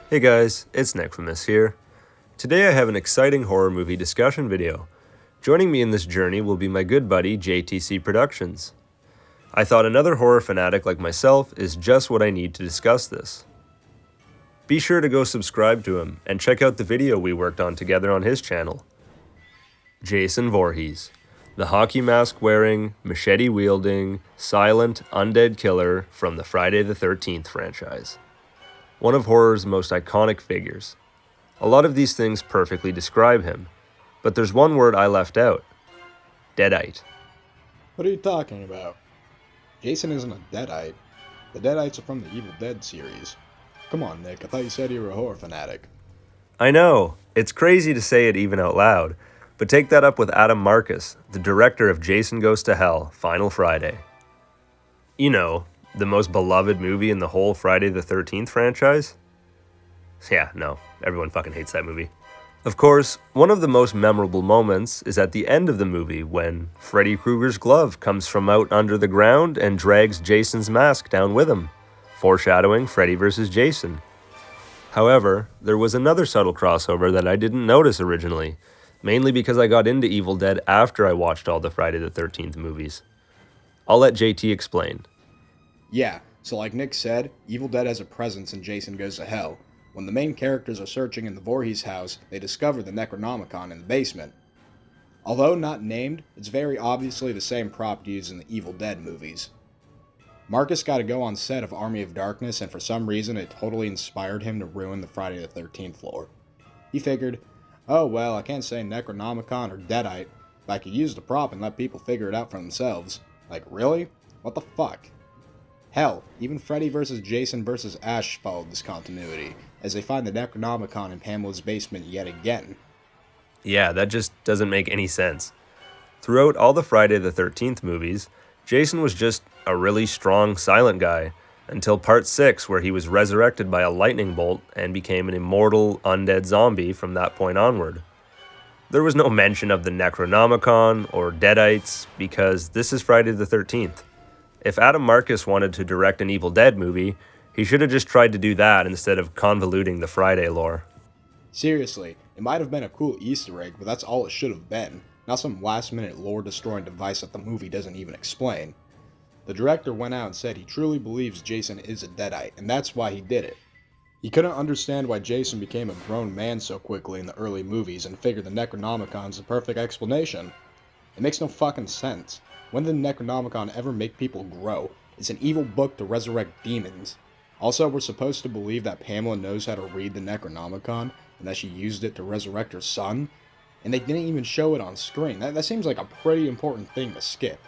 Hey guys, it's Necronomicon here. Today I have an exciting horror movie discussion video. Joining me in this journey will be my good buddy JTC Productions. I thought another horror fanatic like myself is just what I need to discuss this. Be sure to go subscribe to him and check out the video we worked on together on his channel. Jason Voorhees, the hockey mask wearing, machete wielding, silent, undead killer from the Friday the 13th franchise. One of horror's most iconic figures. A lot of these things perfectly describe him, but there's one word I left out. Deadite. What are you talking about? Jason isn't a Deadite. The Deadites are from the Evil Dead series. Come on, Nick, I thought you said you were a horror fanatic. I know, it's crazy to say it even out loud, but take that up with Adam Marcus, the director of Jason Goes to Hell, Final Friday. You know, the most beloved movie in the whole Friday the 13th franchise? Yeah, no, everyone fucking hates that movie. Of course, one of the most memorable moments is at the end of the movie when Freddy Krueger's glove comes from out under the ground and drags Jason's mask down with him, foreshadowing Freddy vs. Jason. However, there was another subtle crossover that I didn't notice originally, mainly because I got into Evil Dead after I watched all the Friday the 13th movies. I'll let JT explain. Yeah, so like Nick said, Evil Dead has a presence in Jason Goes to Hell. When the main characters are searching in the Voorhees house, they discover the Necronomicon in the basement. Although not named, it's very obviously the same prop used in the Evil Dead movies. Marcus got to go on set of Army of Darkness, and for some reason it totally inspired him to ruin the Friday the 13th lore. He figured, oh well, I can't say Necronomicon or Deadite, but I could use the prop and let people figure it out for themselves. Like, really? What the fuck? Hell, even Freddy vs. Jason vs. Ash followed this continuity, as they find the Necronomicon in Pamela's basement yet again. Yeah, that just doesn't make any sense. Throughout all the Friday the 13th movies, Jason was just a really strong, silent guy, until part 6 where he was resurrected by a lightning bolt and became an immortal, undead zombie from that point onward. There was no mention of the Necronomicon or Deadites because this is Friday the 13th. If Adam Marcus wanted to direct an Evil Dead movie, he should have just tried to do that instead of convoluting the Friday lore. Seriously, it might have been a cool Easter egg, but that's all it should have been, not some last-minute lore-destroying device that the movie doesn't even explain. The director went out and said he truly believes Jason is a Deadite, and that's why he did it. He couldn't understand why Jason became a grown man so quickly in the early movies and figured the Necronomicon's the perfect explanation. It makes no fucking sense. When did the Necronomicon ever make people grow? It's an evil book to resurrect demons. Also, we're supposed to believe that Pamela knows how to read the Necronomicon and that she used it to resurrect her son? And they didn't even show it on screen. That seems like a pretty important thing to skip.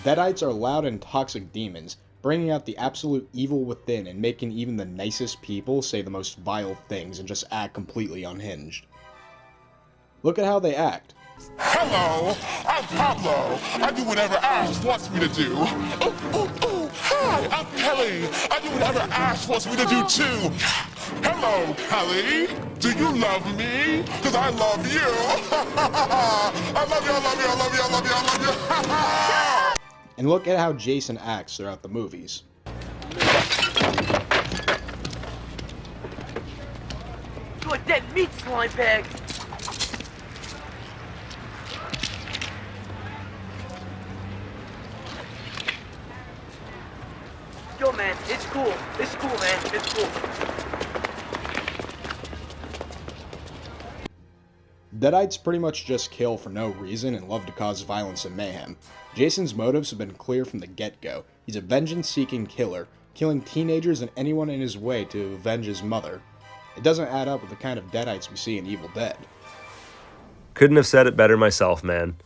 Deadites are loud and toxic demons, bringing out the absolute evil within and making even the nicest people say the most vile things and just act completely unhinged. Look at how they act. Hello, I'm Pablo. I do whatever Ash wants me to do. Hi, I'm Kelly. I do whatever Ash wants me to do too. Hello, Kelly. Do you love me? Because I love you. I love you, I love you, I love you, I love you, I love you. And look at how Jason acts throughout the movies. You a dead meat slime bag! Yo, man, it's cool. It's cool, man. It's cool. Deadites pretty much just kill for no reason and love to cause violence and mayhem. Jason's motives have been clear from the get-go. He's a vengeance-seeking killer, killing teenagers and anyone in his way to avenge his mother. It doesn't add up with the kind of Deadites we see in Evil Dead. Couldn't have said it better myself, man.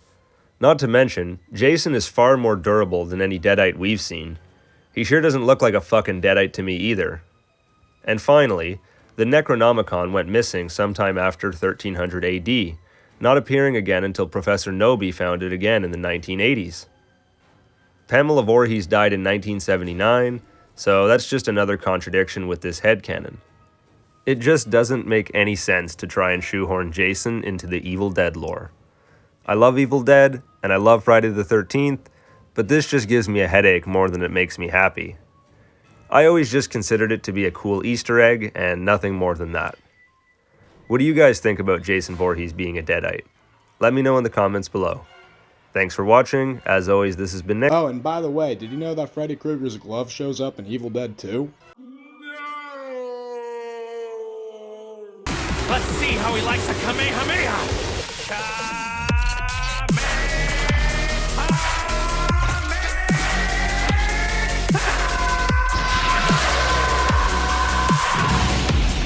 Not to mention, Jason is far more durable than any Deadite we've seen. He sure doesn't look like a fucking Deadite to me either. And finally, the Necronomicon went missing sometime after 1300 AD, not appearing again until Professor Noby found it again in the 1980s. Pamela Voorhees died in 1979, so that's just another contradiction with this headcanon. It just doesn't make any sense to try and shoehorn Jason into the Evil Dead lore. I love Evil Dead, and I love Friday the 13th, but this just gives me a headache more than it makes me happy. I always just considered it to be a cool Easter egg and nothing more than that. What do you guys think about Jason Voorhees being a Deadite? Let me know in the comments below. Thanks for watching. As always, this has been Nick. Oh, and by the way, did you know that Freddy Krueger's glove shows up in Evil Dead 2? Let's see how he likes a Kamehameha!